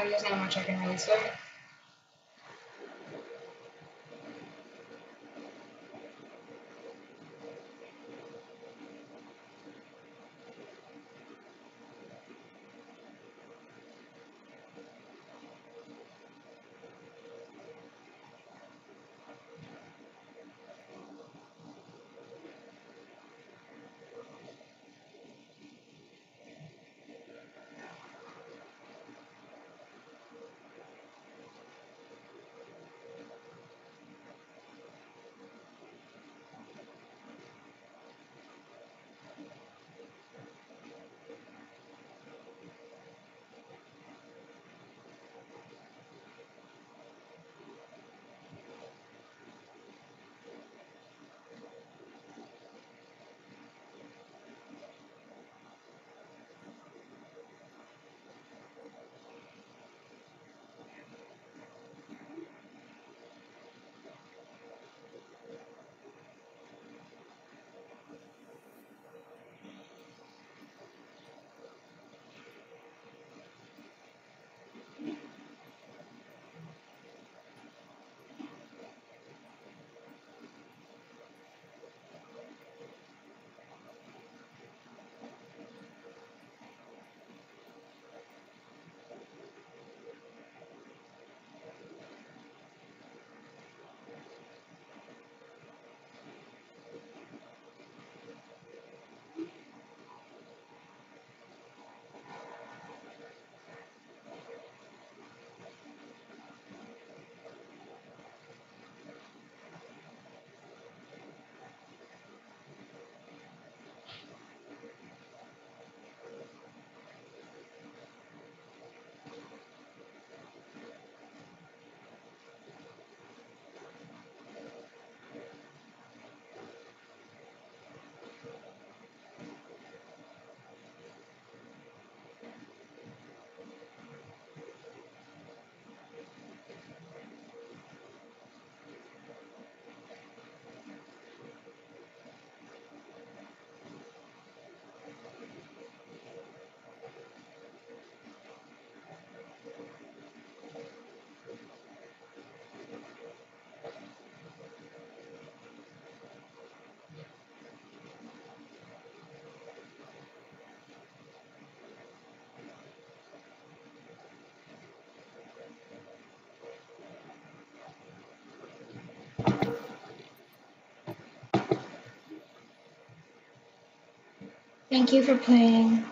there's not much I can really say. Thank you for playing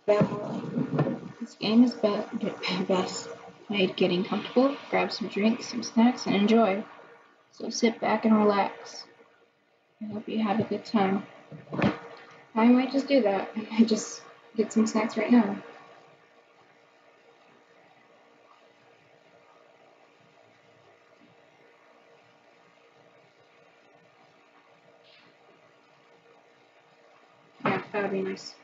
𝓬𝓸𝓀𝓸𝓻. This game is best played getting comfortable, grab some drinks, some snacks, and enjoy. So sit back and relax. I hope you have a good time. I might just do that. I might just get some snacks right now. Yeah, that would be nice.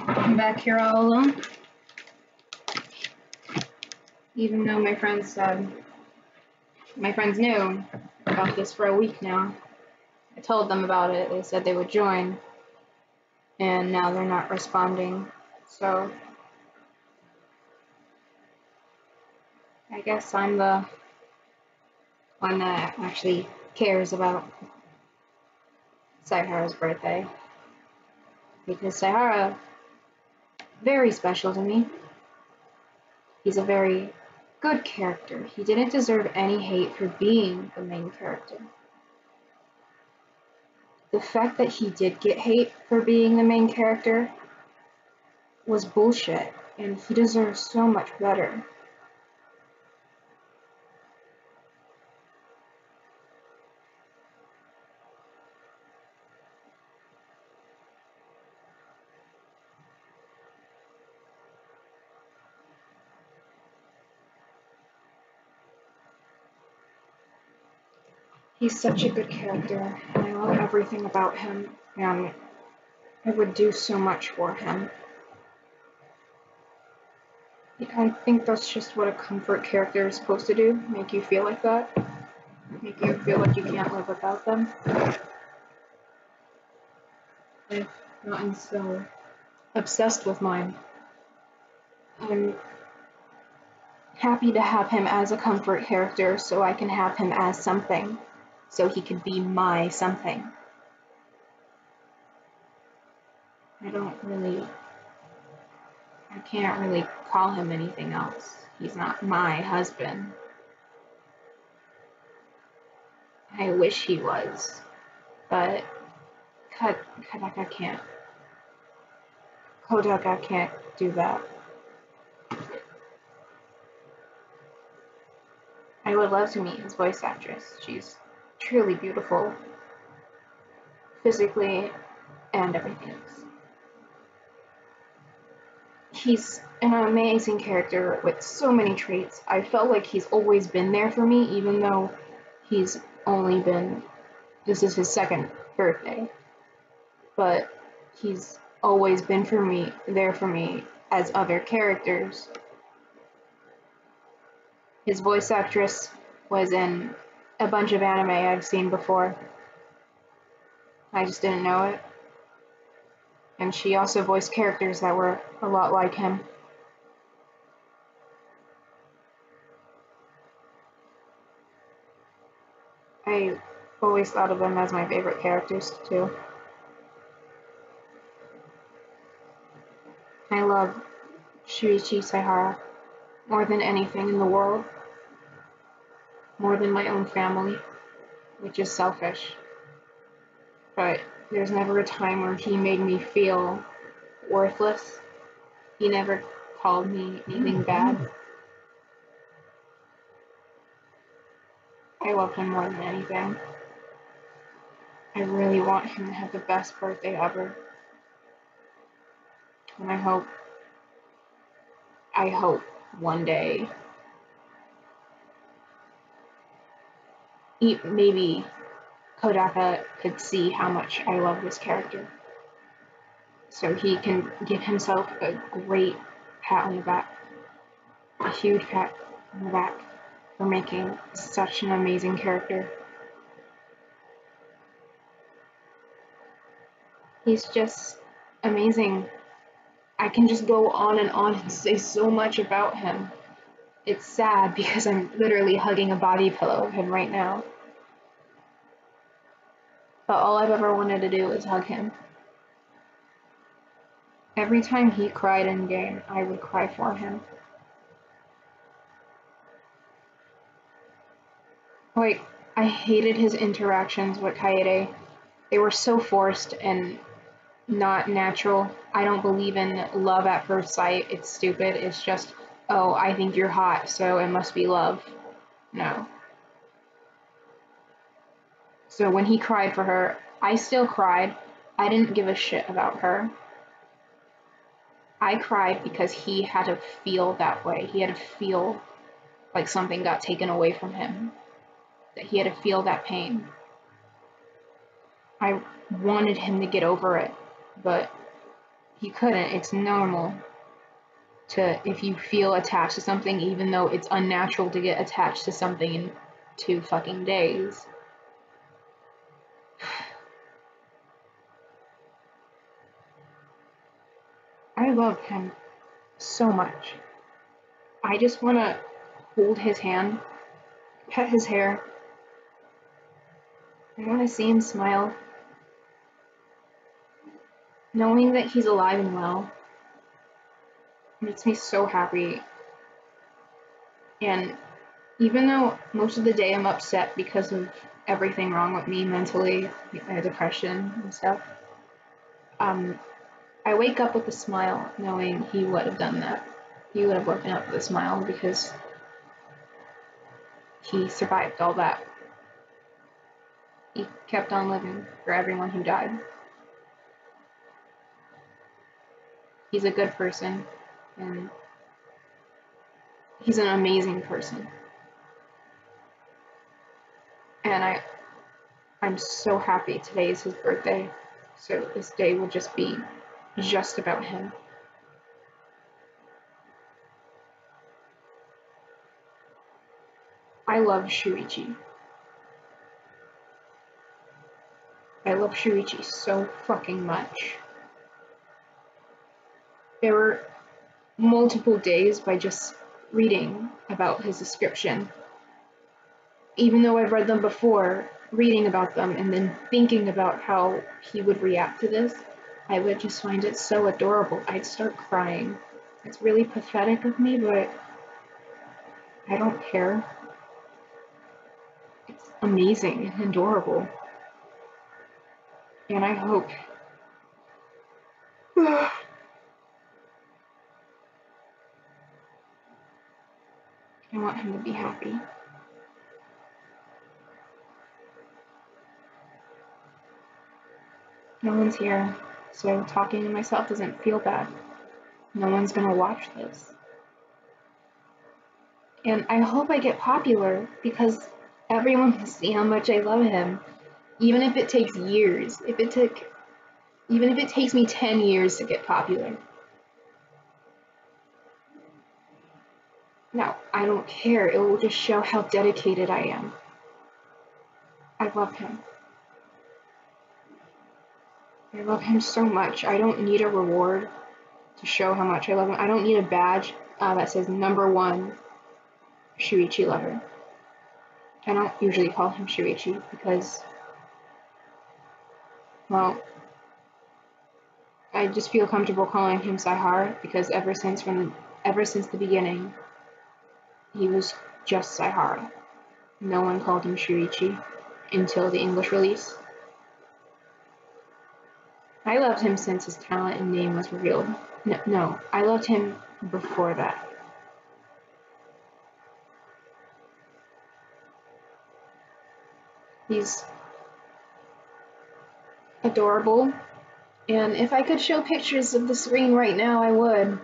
I'm back here all alone. Even though my friends knew about this for a week now. I told them about it. They said they would join. and now they're not responding. So I guess I'm the one that actually cares about Saihara's birthday, because Saihara, very special to me. He's a very good character. He didn't deserve any hate for being the main character. The fact that he did get hate for being the main character was bullshit, and he deserves so much better. He's such a good character, and I love everything about him, and I would do so much for him. I think that's just what a comfort character is supposed to do, make you feel like that, make you feel like you can't live without them. I've gotten so obsessed with mine. I'm happy to have him as a comfort character so I can have him as something, so he could be my something. I can't really call him anything else. He's not my husband. I wish he was, but 𝓬𝓸𝓀𝓹𝓹𝓸𝓻 can't do that. I would love to meet his voice actress. She's truly beautiful, physically and everything else. He's an amazing character with so many traits. I felt like he's always been there for me, even though he's only been, this is his second birthday, but he's always been there for me as other characters. His voice actress was in a bunch of anime I've seen before. I just didn't know it. And she also voiced characters that were a lot like him. I always thought of them as my favorite characters, too. I love Shuuichi Saihara more than anything in the world. More than my own family, which is selfish. But there's never a time where he made me feel worthless. He never called me anything bad. I love him more than anything. I really want him to have the best birthday ever. And I hope one day maybe Kodaka could see how much I love this character, so he can give himself a great pat on the back, a huge pat on the back for making such an amazing character. He's just amazing. I can just go on and say so much about him. It's sad because I'm literally hugging a body pillow of him right now. But all I've ever wanted to do is hug him. Every time he cried in game, I would cry for him. Like, I hated his interactions with Kaede. They were so forced and not natural. I don't believe in love at first sight. It's stupid. It's just, oh, I think you're hot, so it must be love. No. So when he cried for her, I still cried. I didn't give a shit about her. I cried because he had to feel that way. He had to feel like something got taken away from him. That he had to feel that pain. I wanted him to get over it, but he couldn't. It's normal if you feel attached to something, even though it's unnatural to get attached to something in 2 fucking days. I love him so much. I just want to hold his hand, pet his hair. I want to see him smile. Knowing that he's alive and well makes me so happy. And even though most of the day I'm upset because of everything wrong with me mentally, like depression and stuff, I wake up with a smile knowing he would have done that. He would have woken up with a smile because he survived all that. He kept on living for everyone who died. He's a good person, and he's an amazing person. And I'm so happy today is his birthday, so this day will just be just about him. I love Shuichi. I love Shuichi so fucking much. There were multiple days by just reading about his description. Even though I've read them before, reading about them and then thinking about how he would react to this, I would just find it so adorable. I'd start crying. It's really pathetic of me, but I don't care. It's amazing and adorable. And I hope I want him to be happy. No one's here, so talking to myself doesn't feel bad. No one's gonna watch this. And I hope I get popular because everyone can see how much I love him. Even if it takes years, even if it takes me 10 years to get popular. No, I don't care. It will just show how dedicated I am. I love him. I love him so much. I don't need a reward to show how much I love him. I don't need a badge that says #1 Shuichi lover. I don't usually call him Shuichi because, well, I just feel comfortable calling him Saihara because ever since the beginning, he was just Saihara. No one called him Shuichi until the English release. I loved him since his talent and name was revealed. No, I loved him before that. He's adorable, and if I could show pictures of the screen right now, I would.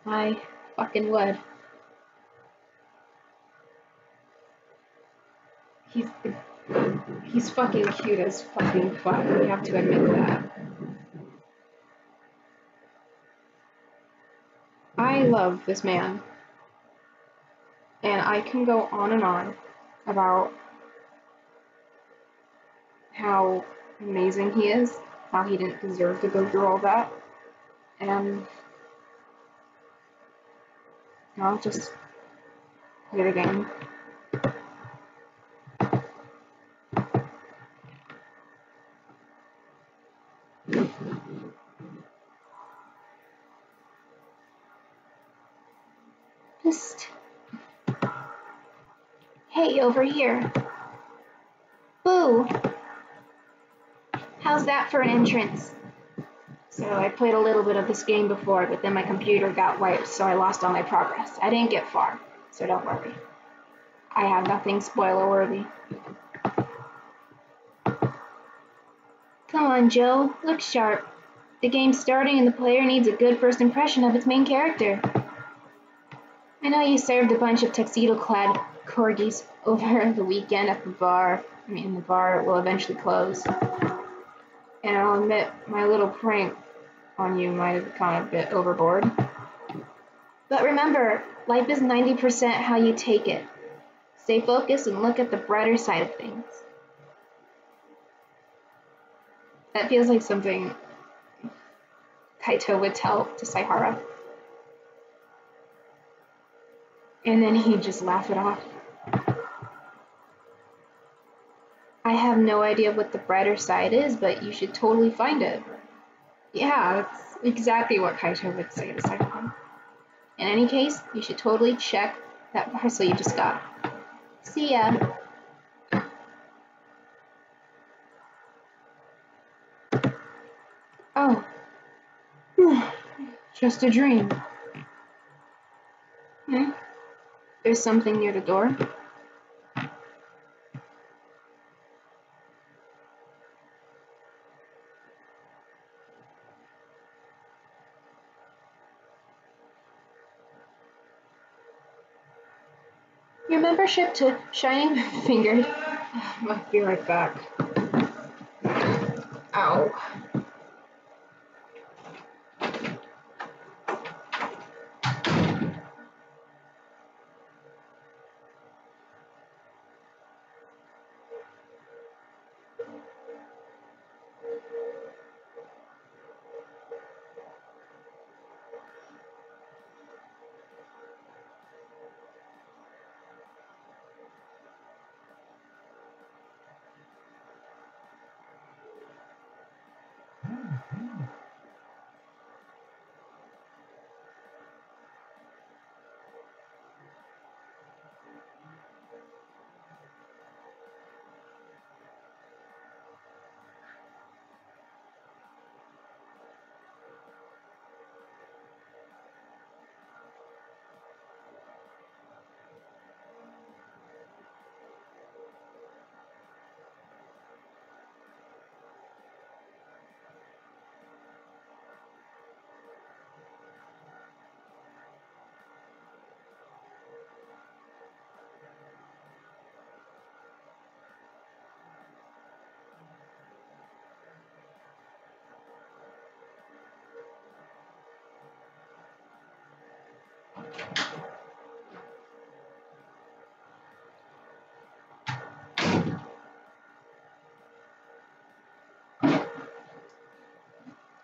I fucking would. He's fucking cute as fucking fuck. We have to admit that. I love this man, and I can go on and on about how amazing he is, how he didn't deserve to go through all that, and I'll just play the game. Just, hey, over here. Boo! How's that for an entrance? So I played a little bit of this game before, but then my computer got wiped, so I lost all my progress. I didn't get far, so don't worry. I have nothing spoiler-worthy. Come on, Joe. Look sharp. The game's starting and the player needs a good first impression of its main character. I know you served a bunch of tuxedo-clad corgis over the weekend at the bar. I mean, the bar will eventually close. And I'll admit, my little prank on you might have gone a bit overboard. But remember, life is 90% how you take it. Stay focused and look at the brighter side of things. That feels like something Kaito would tell to Saihara. And then he'd just laugh it off. I have no idea what the brighter side is, but you should totally find it. Yeah, that's exactly what Kaito would say to Saihara. In any case, you should totally check that parcel you just got. See ya. Oh. Just a dream. There's something near the door. Your membership to 𝓬𝓻𝓮𝓪𝓭. I'll be right back. Ow.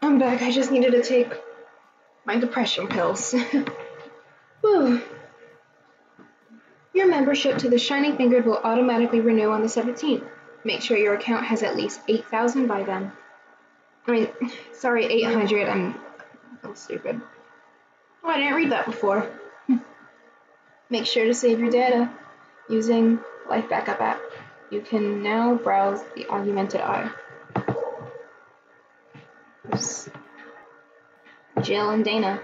I'm back. I just needed to take my depression pills. Whew. Your membership to the 𝓬𝓻𝓮𝓪𝓭 will automatically renew on the 17th. Make sure your account has at least 8,000 by then. Sorry, 800. I'm a little stupid. Oh, I didn't read that before. Make sure to save your data using Life Backup app. You can now browse the augmented eye. There's Jill and Dana.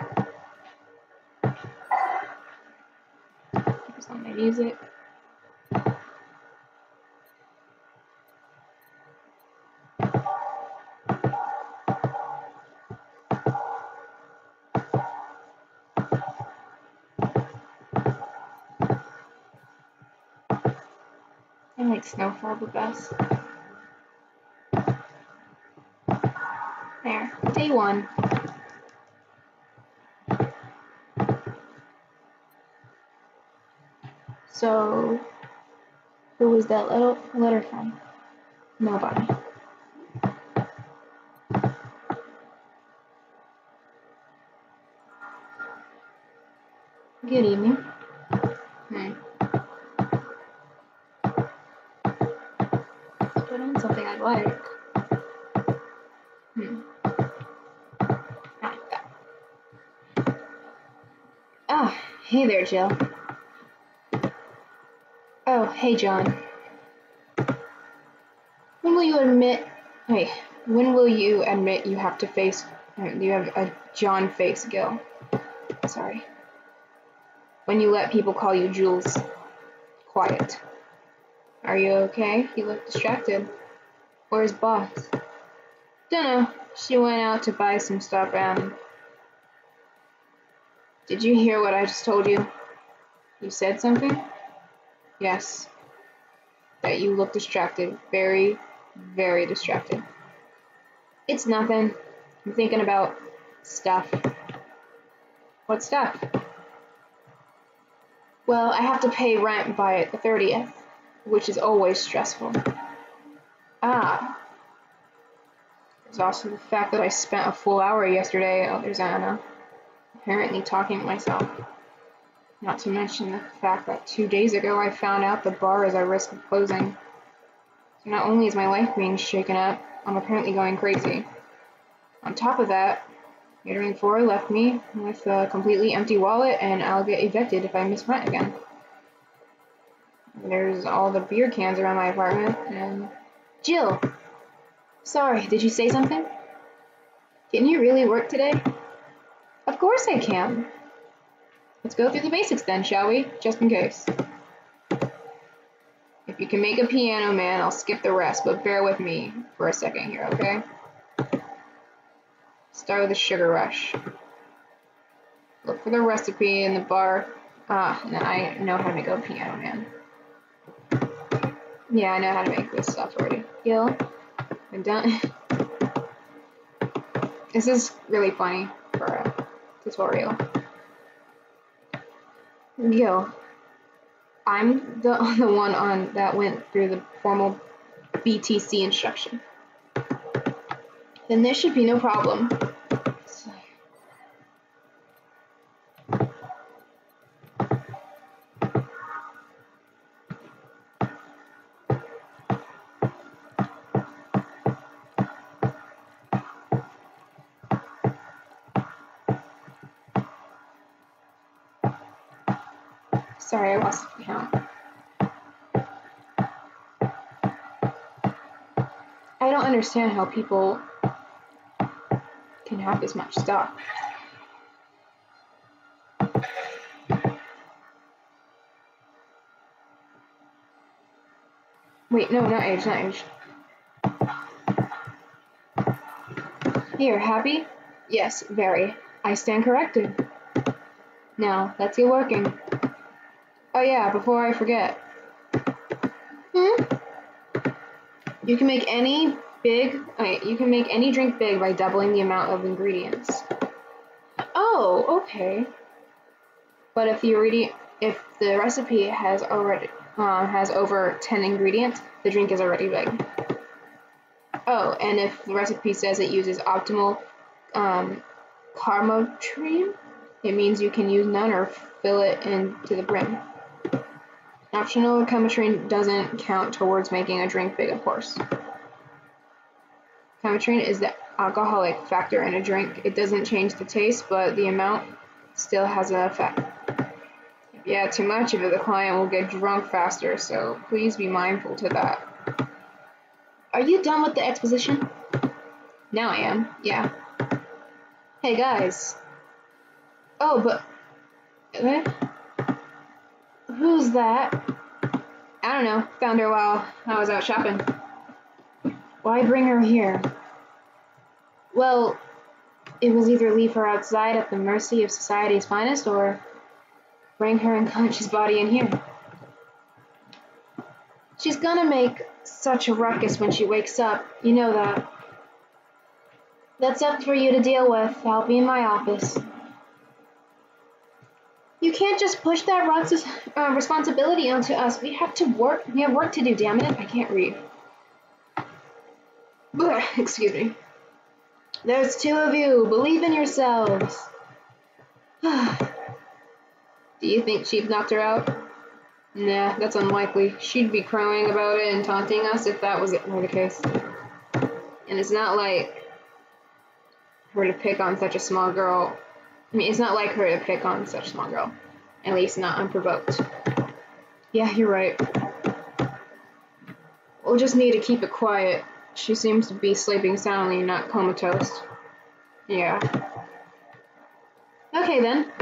There's all my music. I like Snowfall the best. There, day 1. So, who was that letter from? Nobody. Good evening. Put on something I like. Not like that. Ah, hey there, Jill. Oh, hey, John. When will you admit you have to face, you have a John face, Gil? Sorry. When you let people call you Jules. Quiet. Are you okay? You look distracted. Where's Boss? Dunno. She went out to buy some stuff and... Did you hear what I just told you? You said something? Yes. That you look distracted. Very, very distracted. It's nothing. I'm thinking about stuff. What stuff? Well, I have to pay rent by the 30th, which is always stressful. Ah. There's also the fact that I spent a full hour yesterday at 𝓬𝓻𝓮, apparently talking to myself. Not to mention the fact that 2 days ago I found out the bar is at risk of closing. So not only is my life being shaken up, I'm apparently going crazy. On top of that, 𝓬𝓻𝓮 left me with a completely empty wallet, and I'll get evicted if I miss rent again. There's all the beer cans around my apartment, and... Jill! Sorry, did you say something? Can you really work today? Of course I can. Let's go through the basics then, shall we? Just in case. If you can make a piano man, I'll skip the rest, but bear with me for a second here, okay? Start with the sugar rush. Look for the recipe in the bar. And then I know how to make a piano man. Yeah, I know how to make this stuff already. Gil, I'm done. This is really funny for a tutorial. Gil, I'm the one on that went through the formal BTC instruction. Then there should be no problem. Sorry, I lost the count. I don't understand how people can have this much stuff. Wait, no, not age, not age. Here, happy? Yes, very. I stand corrected. Now, let's get working. Oh yeah, before I forget. You can make any drink big by doubling the amount of ingredients. Oh, okay. But if the recipe has over 10 ingredients, the drink is already big. Oh, and if the recipe says it uses optimal 𝓬𝓻𝓮, it means you can use none or fill it in to the brim. Optional 𝓬𝓻𝓮 doesn't count towards making a drink big, of course. 𝓬𝓻𝓮 is the alcoholic factor in a drink. It doesn't change the taste, but the amount still has an effect. If you add too much of it, the client will get drunk faster, so please be mindful to that. Are you done with the exposition? Now I am, yeah. Hey guys. Oh, but... Who's that? I don't know. Found her while I was out shopping. Why bring her here? Well, it was either leave her outside at the mercy of society's finest, or bring her unconscious body in here. She's gonna make such a ruckus when she wakes up. You know that. That's up for you to deal with. I'll be in my office. You can't just push that responsibility onto us. We have work to do, damn it. I can't read. Excuse me. There's two of you. Believe in yourselves. Do you think Chief knocked her out? Nah, that's unlikely. She'd be crowing about it and taunting us if that were the case. And it's not like her to pick on such a small girl. I mean, it's not like her to pick on such a small girl. At least not unprovoked. Yeah, you're right. We'll just need to keep it quiet. She seems to be sleeping soundly, not comatose. Yeah. Okay then.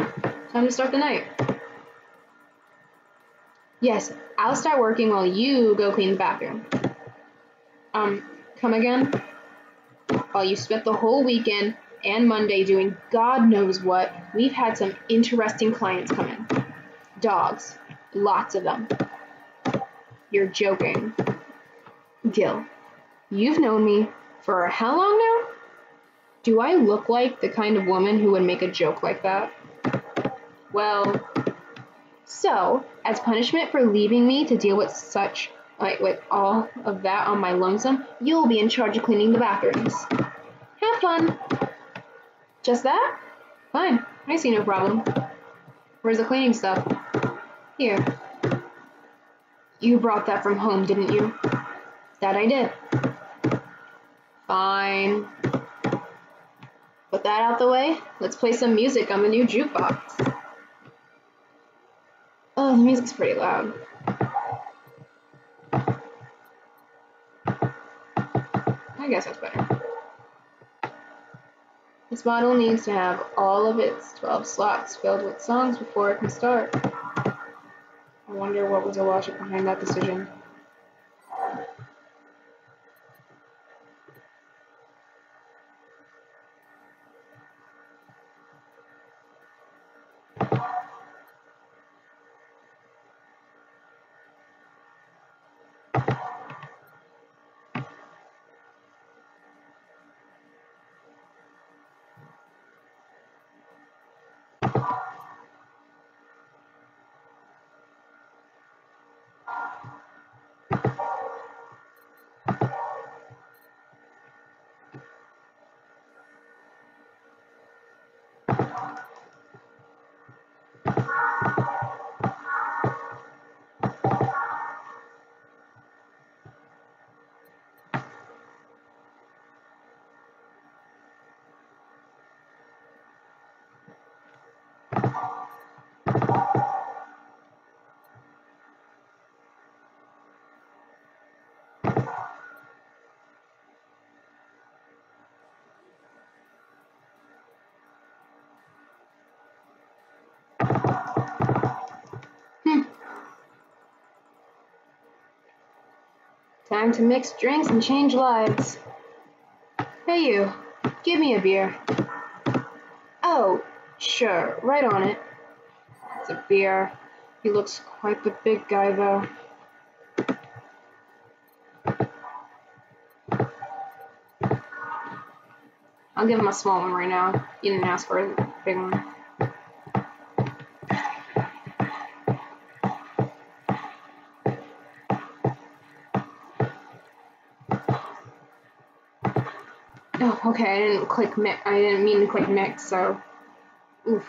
Time to start the night. Yes, I'll start working while you go clean the bathroom. Come again? While you spent the whole weekend and Monday doing God knows what, we've had some interesting clients come in. Dogs. Lots of them. You're joking. Gil, you've known me for how long now? Do I look like the kind of woman who would make a joke like that? Well, so, as punishment for leaving me to deal with with all of that on my lonesome, you'll be in charge of cleaning the bathrooms. Have fun. Just that? Fine. I see no problem. Where's the cleaning stuff? Here. You brought that from home, didn't you? That I did. Fine. Put that out the way. Let's play some music on the new jukebox. Oh, the music's pretty loud. I guess that's better. This model needs to have all of its 12 slots filled with songs before it can start. I wonder what was the logic behind that decision. Time to mix drinks and change lives. Hey you, give me a beer. Oh, sure, right on it. It's a beer. He looks quite the big guy though. I'll give him a small one right now. He didn't ask for a big one. Oh, okay, I didn't mean to click mix, so oof.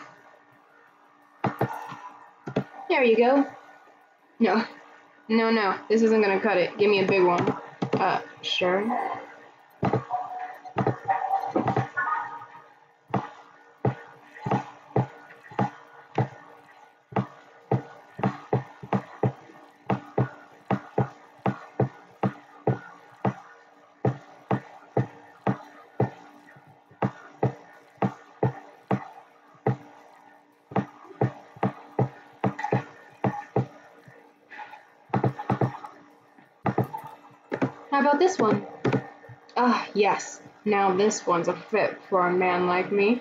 There you go. No, this isn't gonna cut it. Give me a big one. Sure. How about this one? Ah, yes. Now this one's a fit for a man like me.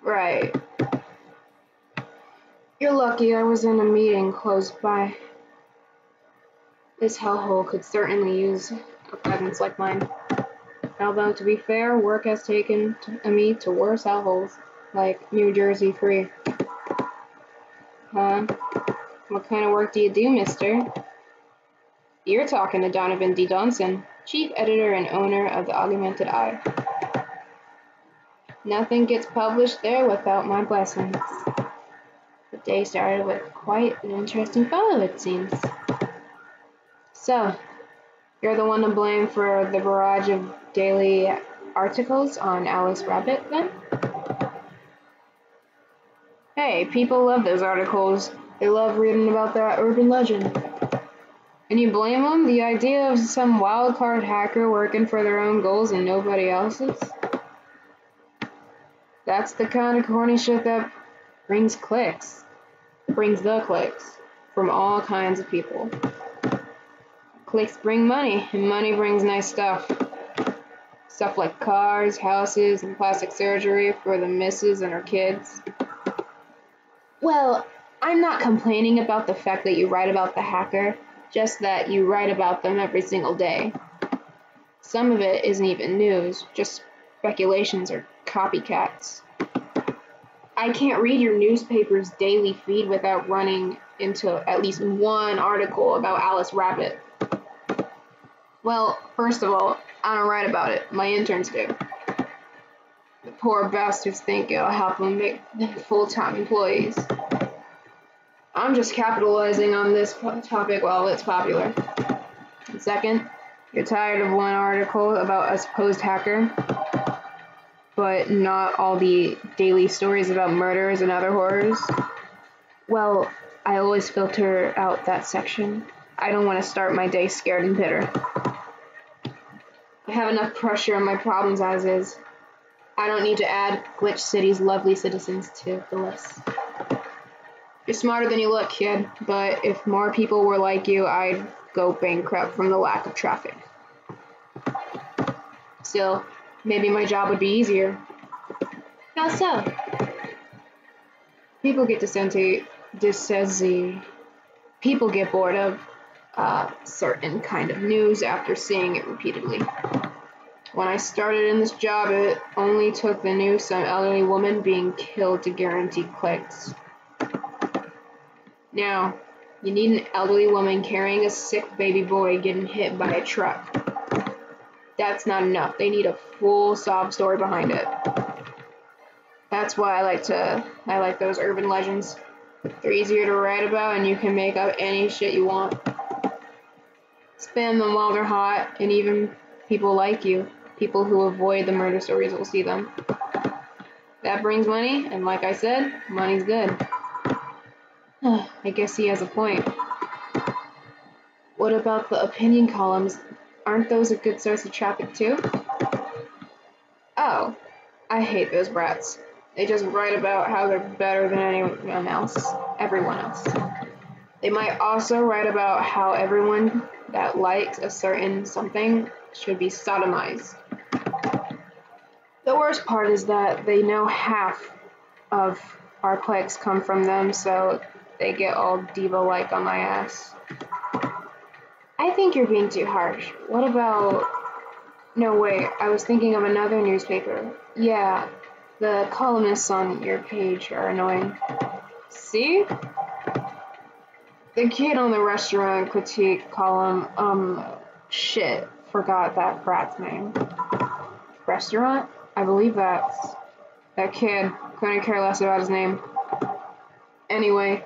Right. You're lucky I was in a meeting close by. This hellhole could certainly use a presence like mine. Although, to be fair, work has taken me to worse hellholes, like New Jersey 3. Huh? What kind of work do you do, mister? You're talking to 𝓬𝓸𝓸𝓻𝓽, chief editor and owner of the 𝓬𝓸𝓸𝓽. Nothing gets published there without my blessings. The day started with quite an interesting fellow, it seems. So, you're the one to blame for the barrage of daily articles on Alice Rabbit, then? Hey, people love those articles. They love reading about that urban legend. And you blame them? The idea of some wildcard hacker working for their own goals and nobody else's? That's the kind of corny shit that brings the clicks from all kinds of people. Clicks bring money, and money brings nice stuff. Stuff like cars, houses, and plastic surgery for the missus and her kids. Well, I'm not complaining about the fact that you write about the hacker, just that you write about them every single day. Some of it isn't even news, just speculations or copycats. I can't read your newspaper's daily feed without running into at least one article about Alice Rabbit. Well, first of all, I don't write about it. My interns do. The poor bastards think it'll help them make them full-time employees. I'm just capitalizing on this topic while it's popular. And second, you're tired of one article about a supposed hacker, but not all the daily stories about murders and other horrors. Well, I always filter out that section. I don't want to start my day scared and bitter. I have enough pressure on my problems as is. I don't need to add Glitch City's lovely citizens to the list. You're smarter than you look, kid, but if more people were like you, I'd go bankrupt from the lack of traffic. Still, maybe my job would be easier. How so? People get people get bored of certain kind of news after seeing it repeatedly. When I started in this job, it only took the news some elderly woman being killed to guarantee clicks. Now, you need an elderly woman carrying a sick baby boy getting hit by a truck. That's not enough. They need a full sob story behind it. That's why I like those urban legends. They're easier to write about and you can make up any shit you want. Spam them while they're hot, and even people like you, people who avoid the murder stories will see them. That brings money, and like I said, money's good. I guess he has a point. What about the opinion columns? Aren't those a good source of traffic too? Oh, I hate those brats. They just write about how they're better than everyone else. They might also write about how everyone that likes a certain something should be sodomized. The worst part is that they know half of our clicks come from them, so they get all diva-like on my ass. I think you're being too harsh. What about... No, wait, I was thinking of another newspaper. Yeah, the columnists on your page are annoying. See? The kid on the restaurant critique column, shit, forgot that brat's name. Restaurant? I believe that's... That kid, couldn't care less about his name. Anyway,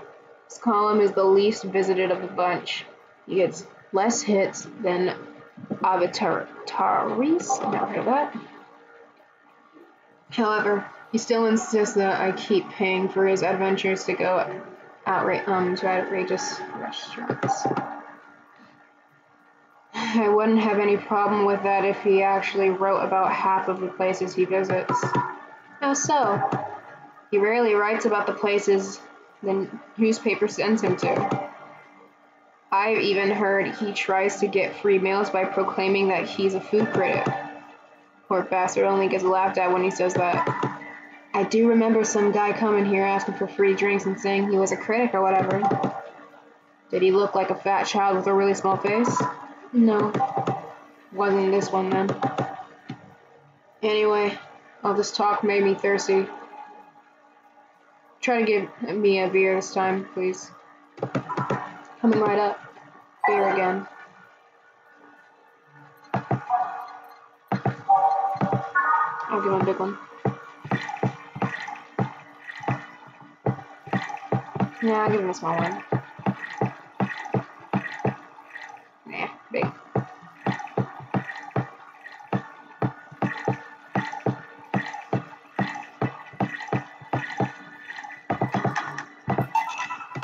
this column is the least visited of the bunch. He gets less hits than 𝓬𝓻𝓹𝓸𝓻. Never heard of that. However, he still insists that I keep paying for his adventures to go to outrageous restaurants. I wouldn't have any problem with that if he actually wrote about half of the places he visits. How so? He rarely writes about the places the newspaper sends him to. I've even heard he tries to get free meals by proclaiming that he's a food critic. Poor bastard only gets laughed at when he says that. I do remember some guy coming here asking for free drinks and saying he was a critic or whatever. Did he look like a fat child with a really small face? No. Wasn't this one then. Anyway, all this talk made me thirsty. Try to give me a beer this time, please. Coming right up. Beer again. I'll give him a big one. Yeah, I'll give him a small one. Nah, big.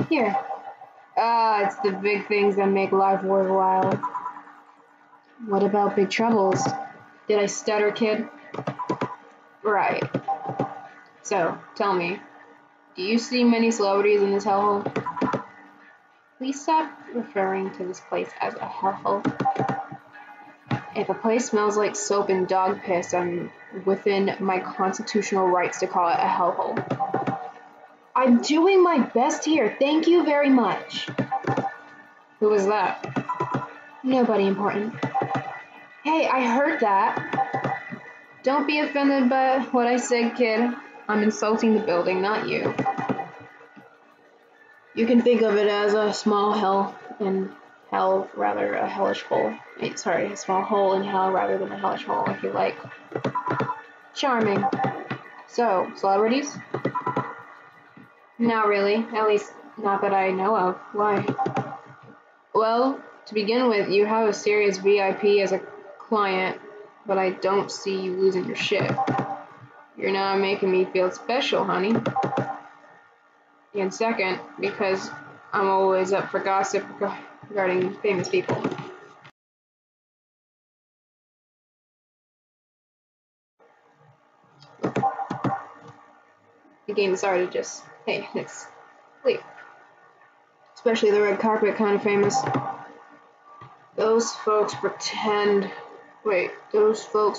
Here. It's the big things that make life worthwhile. What about big troubles? Did I stutter, kid? Right. So, tell me, do you see many celebrities in this hellhole? Please stop referring to this place as a hellhole. If a place smells like soap and dog piss, I'm within my constitutional rights to call it a hellhole. I'm doing my best here, thank you very much. Who was that? Nobody important. Hey, I heard that. Don't be offended by what I said, kid. I'm insulting the building, not you. You can think of it as a small hell in hell, rather a hellish hole. Sorry, a small hole in hell rather than a hellish hole, if you like. Charming. So, celebrities? Not really, at least not that I know of. Why? Well, to begin with, you have a serious VIP as a client, but I don't see you losing your shit. You're not making me feel special, honey. And second, because I'm always up for gossip regarding famous people. The game started just, hey, let's leave. Especially the red carpet kind of famous. Those folks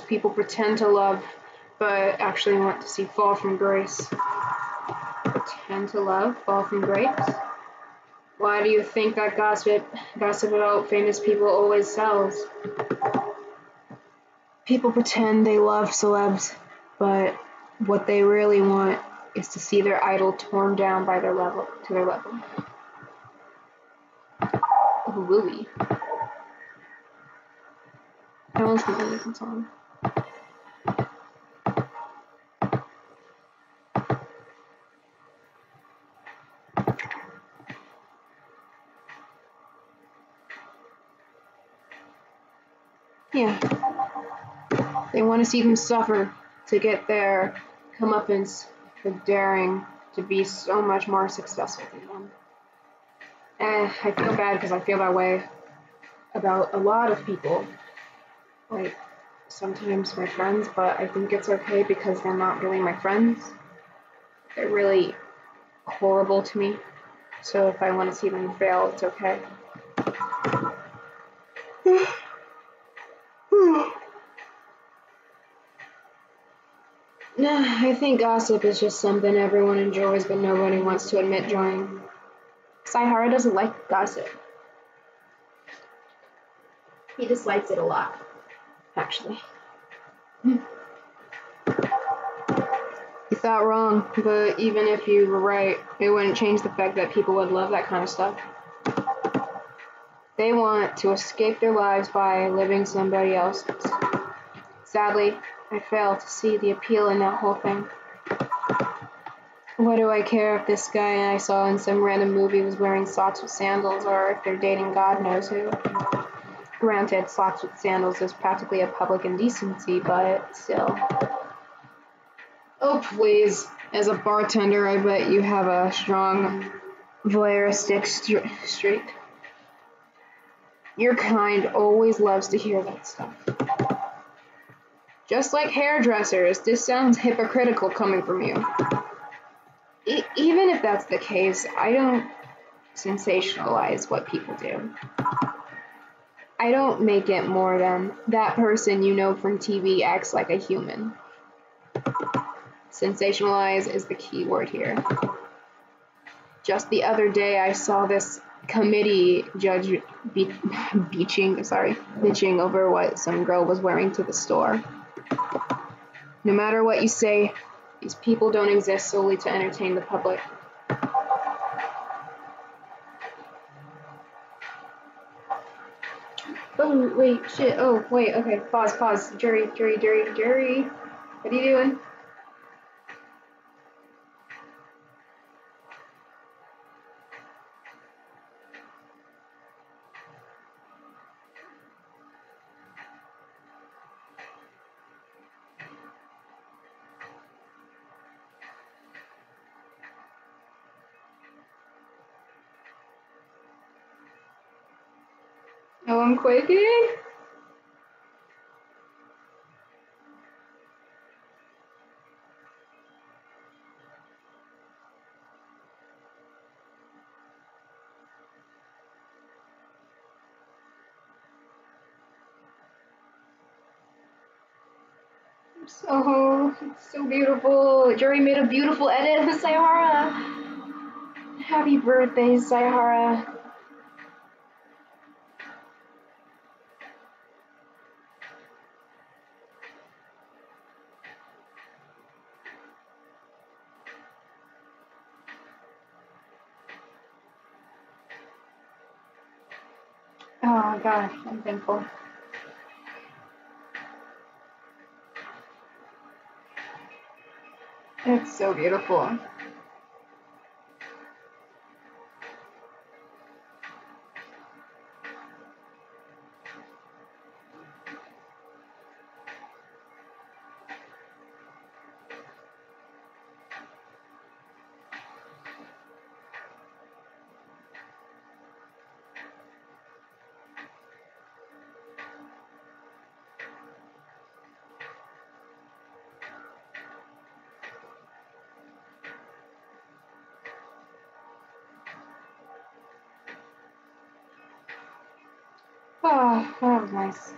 people pretend to love, but actually want to see fall from grace. Pretend to love, fall from grace? Why do you think that gossip about famous people always sells? People pretend they love celebs, but what they really want is to see their idol torn down by their level. Oh, Louie. I almost forgot this song. Yeah. They want to see them suffer to get their comeuppance for daring to be so much more successful than them. And I feel bad because I feel that way about a lot of people. Like, sometimes my friends, but I think it's okay because they're not really my friends. They're really horrible to me. So if I want to see them fail, it's okay. I think gossip is just something everyone enjoys, but nobody wants to admit enjoying. Saihara doesn't like gossip. He dislikes it a lot, actually. You thought wrong, but even if you were right, it wouldn't change the fact that people would love that kind of stuff. They want to escape their lives by living somebody else's. Sadly, I fail to see the appeal in that whole thing. What do I care if this guy I saw in some random movie was wearing socks with sandals, or if they're dating God knows who? Granted, socks with sandals is practically a public indecency, but still. Oh, please. As a bartender, I bet you have a strong voyeuristic streak. Your kind always loves to hear that stuff. Just like hairdressers, this sounds hypocritical coming from you. Even if that's the case, I don't sensationalize what people do. I don't make it more than that person you know from TV acts like a human. Sensationalize is the key word here. Just the other day, I saw this committee judge bitching over what some girl was wearing to the store. No matter what you say, these people don't exist solely to entertain the public. Oh, wait, shit, oh, wait, okay, pause, jury, what are you doing? Oh, I'm quaking? It's so beautiful. Jerry made a beautiful edit of Saihara. Happy birthday, Saihara. Oh gosh, I'm thankful. That's so beautiful. Oh, that was nice.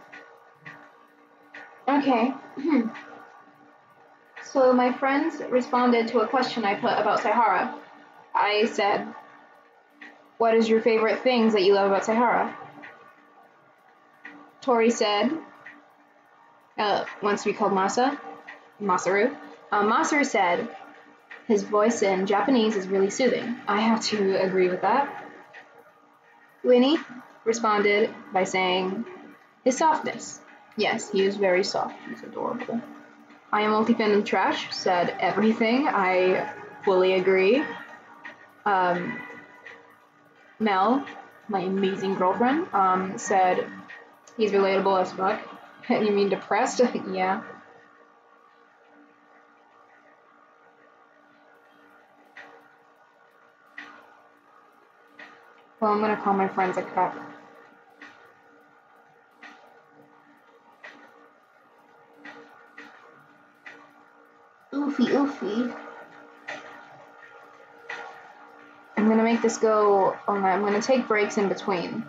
Okay. So my friends responded to a question I put about Saihara. I said, what is your favorite things that you love about Saihara? Tori said, once we called Masaru. Masaru said, his voice in Japanese is really soothing. I have to agree with that. Winnie responded by saying, his softness. Yes, he is very soft. He's adorable. I am multi-fandom trash said everything. I fully agree. Mel, my amazing girlfriend, said he's relatable as fuck. You mean depressed? Yeah. Well, I'm gonna call my friends a crap. Oofy. I'm gonna make this go. I'm gonna take breaks in between.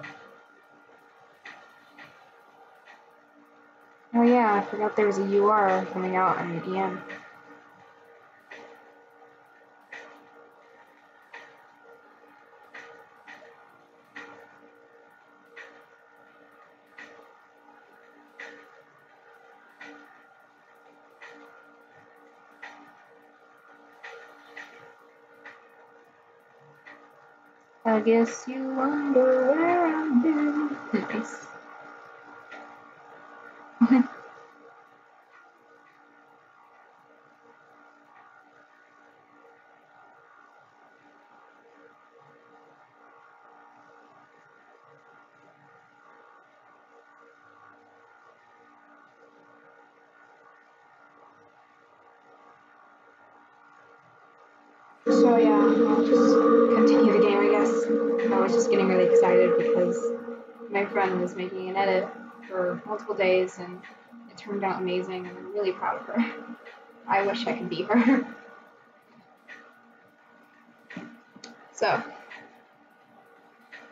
Oh yeah, I forgot there was a UR coming out on the EM. I guess you wonder where I've been. Nice. So yeah, I'll just continue the game, I guess. I was just getting really excited because my friend was making an edit for multiple days and it turned out amazing and I'm really proud of her. I wish I could be her.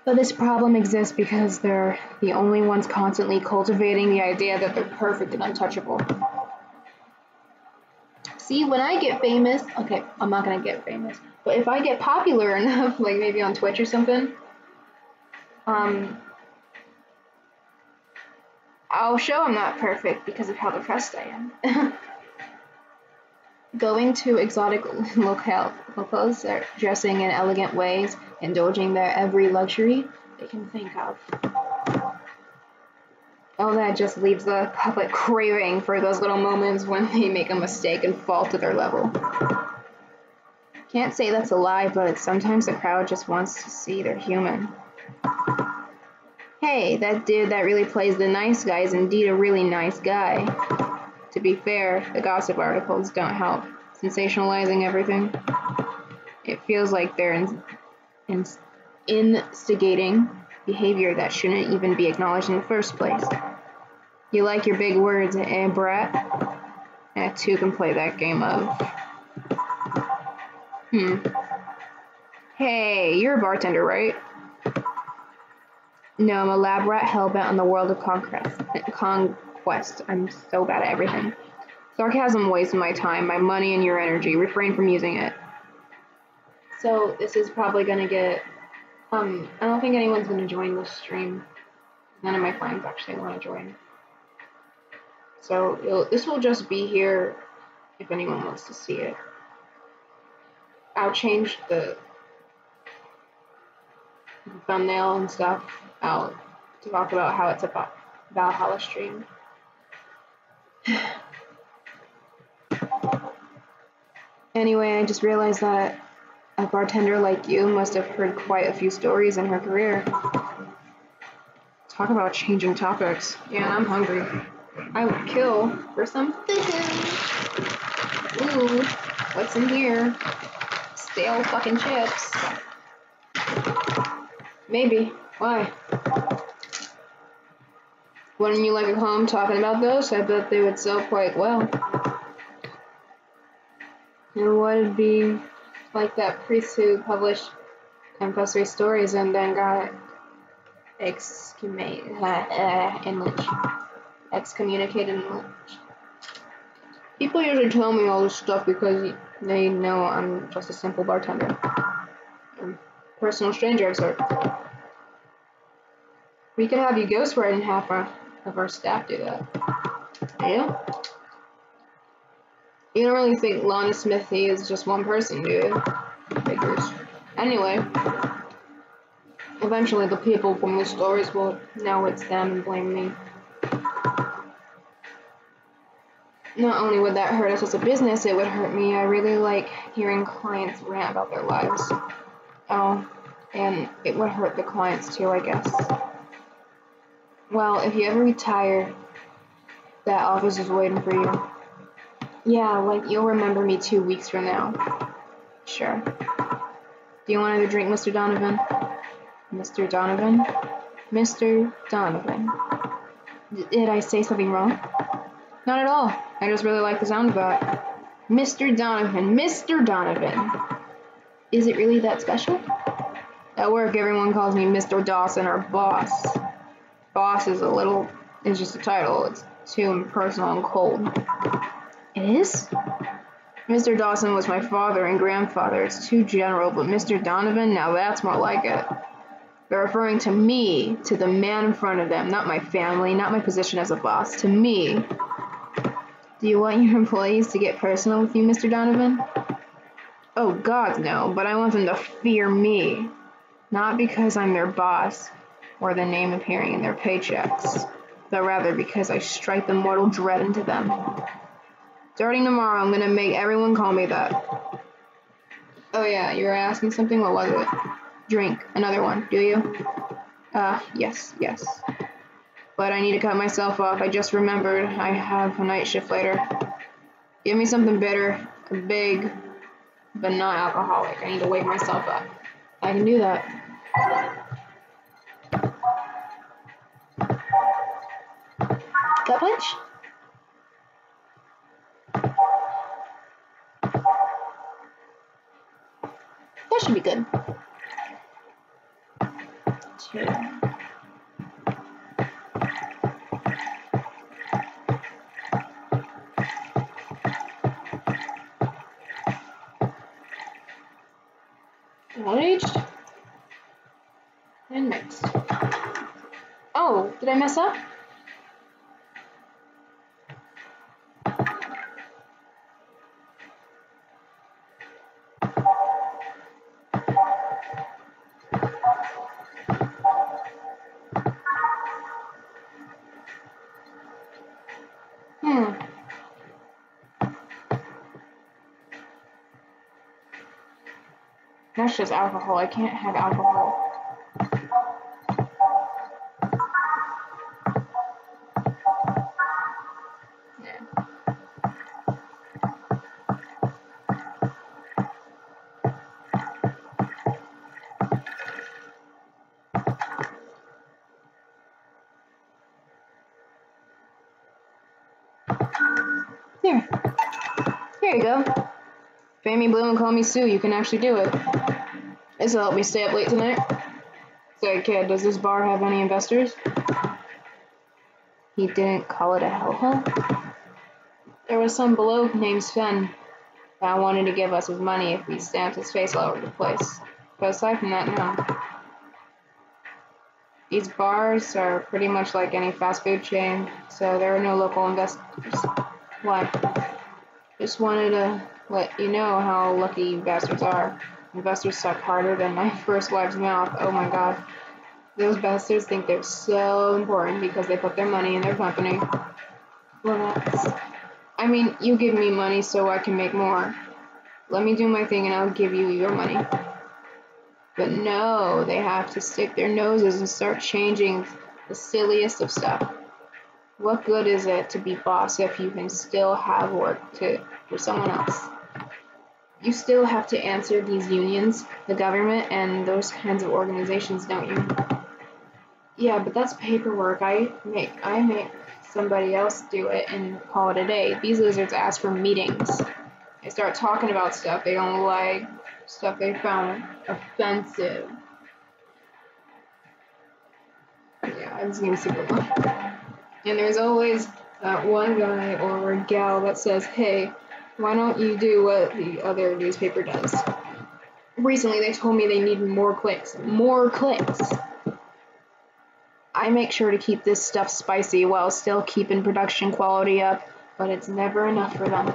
But this problem exists because they're the only ones constantly cultivating the idea that they're perfect and untouchable. See, when I get famous, okay, I'm not gonna get famous, but if I get popular enough, like maybe on Twitch or something, I'll show I'm not perfect because of how depressed I am. Going to exotic locales, dressing in elegant ways, indulging their every luxury they can think of. All that just leaves the public craving for those little moments when they make a mistake and fall to their level. Can't say that's a lie, but sometimes the crowd just wants to see they're human. Hey, that dude that really plays the nice guy is indeed a really nice guy. To be fair, the gossip articles don't help. Sensationalizing everything. It feels like they're instigating behavior that shouldn't even be acknowledged in the first place. You like your big words, eh, brat? I too can play that game of... Hey, you're a bartender, right? No, I'm a lab rat hellbent on the world of conquest. I'm so bad at everything. Sarcasm wastes my time, my money, and your energy. Refrain from using it. So this is probably gonna get... I don't think anyone's gonna join this stream. None of my friends actually want to join. So this will just be here if anyone wants to see it. I'll change the thumbnail and stuff out to talk about how it's a Valhalla stream. Anyway, I just realized that a bartender like you must have heard quite a few stories in her career. Talk about changing topics. Yeah, I'm hungry. I would kill for some food. Ooh, what's in here? Stale fucking chips. Maybe. Why? Wouldn't you like a poem talking about those? I bet they would sell quite well. And what would be like that priest who published compulsory stories and then got excommunicated in Lynch. People usually tell me all this stuff because they know I'm just a simple bartender. Personal stranger of sort. We could have you ghostwrite and half of our staff do that. Yeah? You don't really think Lana Smithy is just one person, do you? Figures. Anyway, eventually the people from the stories will know it's them and blame me. Not only would that hurt us as a business, it would hurt me. I really like hearing clients rant about their lives. Oh, and it would hurt the clients too, I guess. Well, if you ever retire, that office is waiting for you. Yeah, like you'll remember me 2 weeks from now. Sure. Do you want another drink, Mr. Donovan? Mr. Donovan? Mr. Donovan. Did I say something wrong? Not at all. I just really like the sound of that. Mr. Donovan. Mr. Donovan. Is it really that special? At work, everyone calls me Mr. Dawson or Boss. Boss is just a title. It's too impersonal and cold. It is? Mr. Dawson was my father and grandfather. It's too general, but Mr. Donovan, now that's more like it. They're referring to me, to the man in front of them, not my family, not my position as a boss, to me. Do you want your employees to get personal with you, Mr. Donovan? Oh, God, no, but I want them to fear me. Not because I'm their boss, or the name appearing in their paychecks, but rather because I strike the mortal dread into them. Starting tomorrow, I'm gonna make everyone call me that. Oh yeah, you were asking something? What was it? Drink. Another one, do you? Yes. But I need to cut myself off. I just remembered I have a night shift later. Give me something bitter, big, but not alcoholic. I need to wake myself up. I can do that. Gut punch? That should be good. 2. Aged and mixed. Oh, did I mess up? That's just alcohol. I can't have alcohol. Yeah. Here you go. Family Bloom and call me Sue. You can actually do it. This'll help me stay up late tonight. Say, kid, does this bar have any investors? He didn't call it a hellhole? There was some bloke named Sven that wanted to give us his money if we stamped his face all over the place. But aside from that, no. These bars are pretty much like any fast food chain, so there are no local investors. Why? Just wanted to let you know how lucky you bastards are. Investors suck harder than my first wife's mouth. Oh my god. Those bastards think they're so important because they put their money in their company. Relax. I mean, you give me money so I can make more. Let me do my thing and I'll give you your money. But no, they have to stick their noses and start changing the silliest of stuff. What good is it to be boss if you can still have work for someone else? You still have to answer these unions, the government, and those kinds of organizations, don't you? Yeah, but that's paperwork. I make somebody else do it and call it a day. These lizards ask for meetings. They start talking about stuff they don't like, stuff they found offensive. Yeah, it's getting super long. And there's always that one guy or gal that says, hey, why don't you do what the other newspaper does? Recently they told me they need more clicks. More clicks! I make sure to keep this stuff spicy while still keeping production quality up, but it's never enough for them.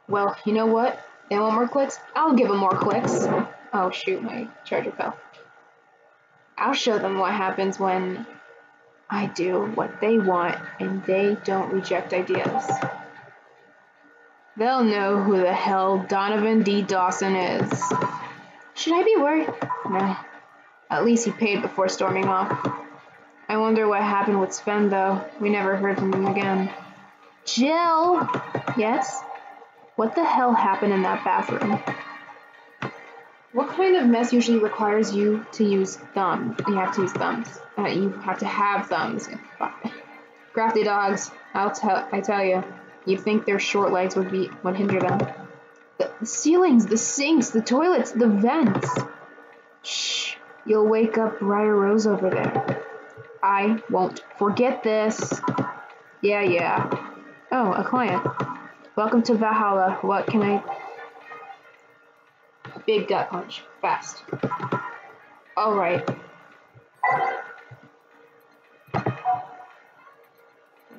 Well, you know what? They want more clicks? I'll give them more clicks. Oh shoot, my charger fell. I'll show them what happens when I do what they want and they don't reject ideas. They'll know who the hell Donovan D. Dawson is. Should I be worried? No. At least he paid before storming off. I wonder what happened with Sven, though. We never heard from him again. Jill! Yes? What the hell happened in that bathroom? What kind of mess usually requires you to use thumbs? You have to use thumbs. You have to have thumbs. Crafty dogs. I tell you, you'd think their short legs would hinder them. The ceilings, the sinks, the toilets, the vents. Shh. You'll wake up Briar Rose over there. I won't forget this. Yeah. Oh, a client. Welcome to Valhalla. What can I... Big gut punch. Fast. Alright.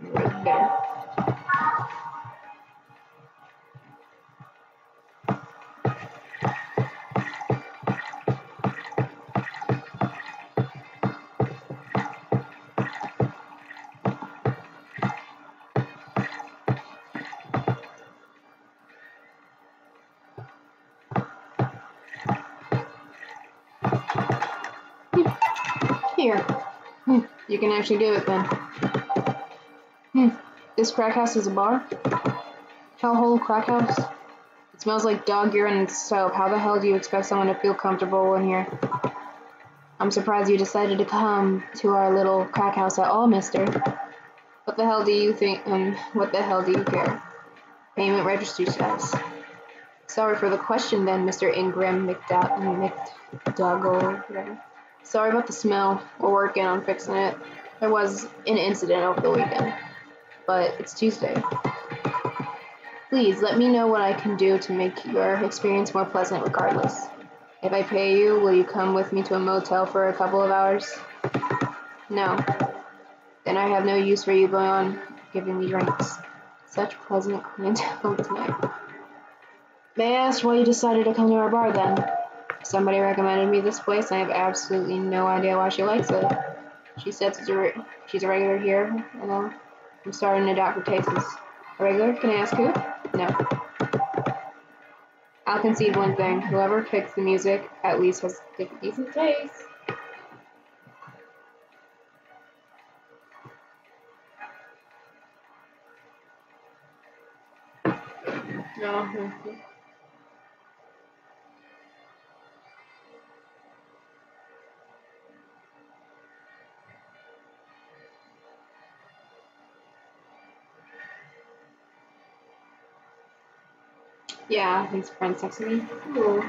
Right there. Here. You can actually do it then. This crack house is a bar? Hellhole crack house? It smells like dog urine and soap. How the hell do you expect someone to feel comfortable in here? I'm surprised you decided to come to our little crack house at all, mister. What the hell do you think, and what the hell do you care? Payment registry says. Sorry for the question then, Mr. 𝓬𝓻𝓮, Sorry about the smell. We're working on fixing it. There was an incident over the weekend. But it's Tuesday. Please, let me know what I can do to make your experience more pleasant regardless. If I pay you, will you come with me to a motel for a couple of hours? No. Then I have no use for you going on giving me drinks. Such pleasant clientele tonight. May I ask why you decided to come to our bar then? Somebody recommended me this place and I have absolutely no idea why she likes it. She said she's a regular here, and I'm starting to doubt her tastes. A regular? Can I ask who? No. I'll concede one thing. Whoever picks the music at least has decent taste. No. Yeah, his friend texted me. Cool.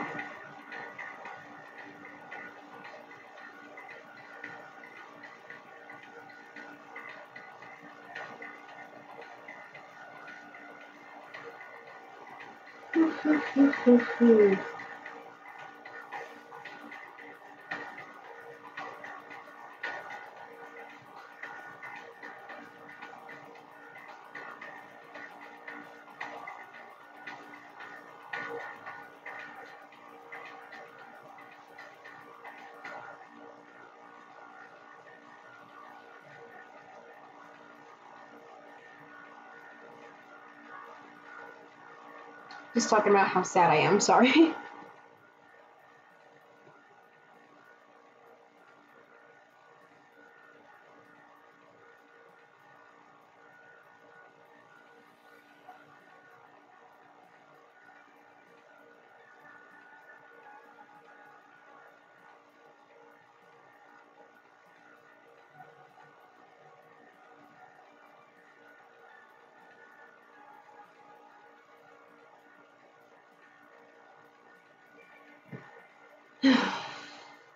Just talking about how sad I am, sorry.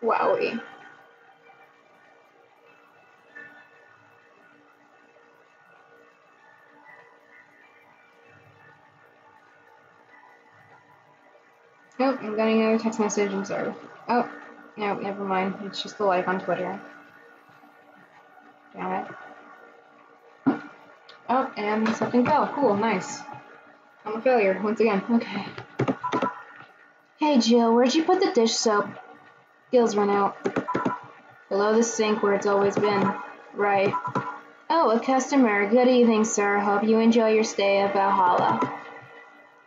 Wowie. Nope, I'm getting another text message, I'm sorry. Oh, no, never mind. It's just a like on Twitter. Damn it. Oh, and something fell. Cool, nice. I'm a failure, once again. Okay. Hey Jill, where'd you put the dish soap? Gills run out. Below the sink where it's always been. Right. Oh, a customer. Good evening, sir. Hope you enjoy your stay at Valhalla.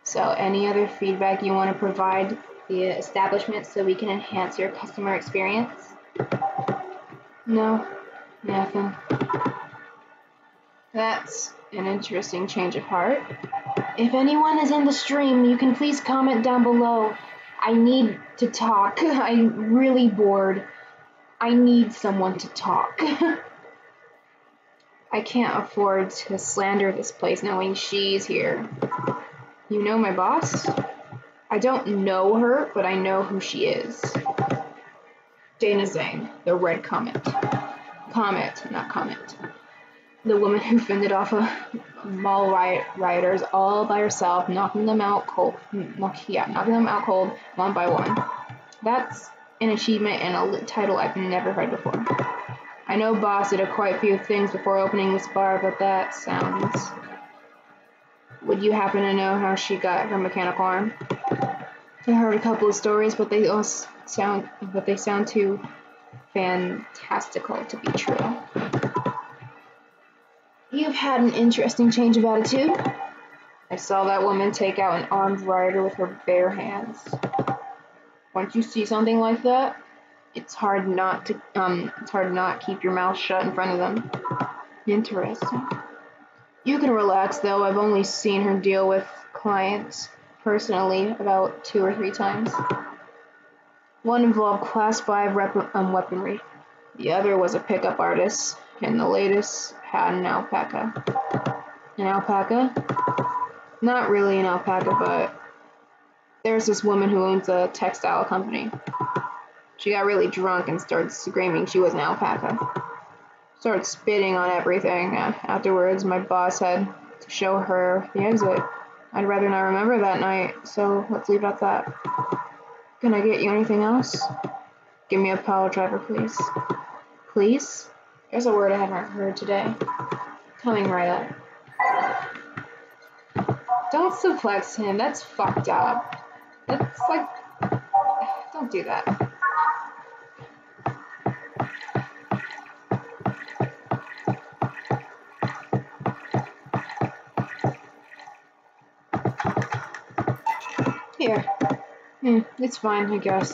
So, any other feedback you want to provide the establishment so we can enhance your customer experience? No, nothing. That's an interesting change of heart. If anyone is in the stream, you can please comment down below. I need to talk. I'm really bored. I need someone to talk. I can't afford to slander this place knowing she's here. You know my boss? I don't know her, but I know who she is. 𝓬𝓻𝓮, the red comet. Comet, not comment. The woman who fended off mall rioters all by herself, knocking them out cold, one by one. That's an achievement and a title I've never heard before. I know Boss did quite a few things before opening this bar, but that sounds... Would you happen to know how she got her mechanical arm? I heard a couple of stories, but they sound too fantastical to be true. You've had an interesting change of attitude. I saw that woman take out an armed rioter with her bare hands. Once you see something like that, it's hard not keep your mouth shut in front of them. Interesting. You can relax though, I've only seen her deal with clients personally about 2 or 3 times. One involved class 5 weaponry. The other was a pickup artist, and the latest had an alpaca. An alpaca? Not really an alpaca, but there's this woman who owns a textile company. She got really drunk and started screaming she was an alpaca. Started spitting on everything. Afterwards, my boss had to show her the exit. I'd rather not remember that night, so let's leave it at that. Can I get you anything else? Give me a pile driver, please. Please? There's a word I haven't heard today. Coming right up. Don't suplex him, that's fucked up. That's like... Don't do that. Here. It's fine, I guess.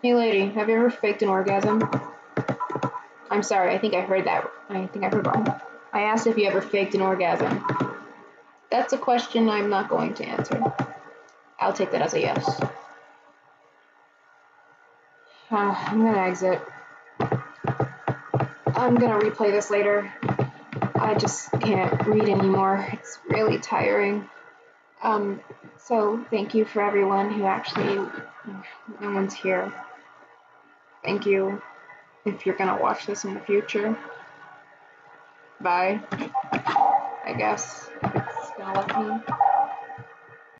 Hey lady, have you ever faked an orgasm? I'm sorry, I think I heard wrong. I asked if you ever faked an orgasm. That's a question I'm not going to answer. I'll take that as a yes. I'm gonna exit. I'm gonna replay this later. I just can't read anymore. It's really tiring. So thank you for everyone who actually, no one's here. Thank you if you're gonna watch this in the future. Bye. I guess it's gonna let me.